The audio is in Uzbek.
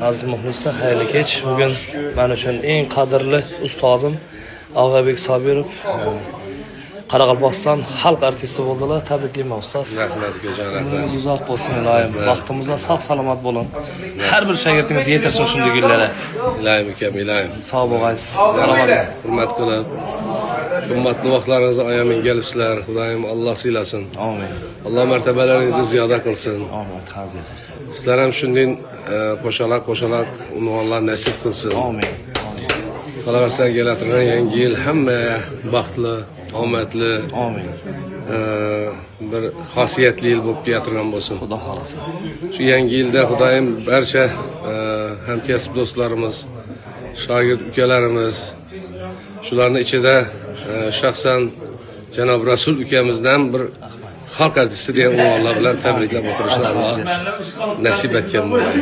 Aziz muxlislar, xayrli kech. Bugun men uchun eng qadrli ustozim Og'abek Sobirov Qoraqalpog'iston xalq artisti bo'ldilar. Tabriklayman ustoz. Rahmat Go'jan, rahmat. Umringiz uzoq bo'lsin, iloyim. Vaqtimizda sog' salomat bo'ling. Har bir shogirdingiz yetirsin shunday kunlarga. Iloyim ukam, iloyim. Sog' bo'lasiz. Salomat. Hurmat qilib, qimmatli vaqtlaringizni ayamin kelibsizlar. Xudoyim Alloh siylasin. Amin. Alloh martabalaringizni ziyoda qilsin. Amin. Hazir. Sizlar ham shunday qo'shaloq unvonlar nasib qilsin. Amin. Qolaversa keladigan yangi yil hamma baxtli, omadli, Amin. bir xosiyatli yil bo'lib keladigan bo'lsin. Xudo xolasa. Shu yangi yilda Xudoyim barcha hamkasb do'stlarimiz, shogird ukalarimiz, shularning ichida shaxsan janob Rasul ukamizdan bir xalq artisti degan unvonlar bilan tabriklab o'tirishni Alloh nasib etgan bo'ladi.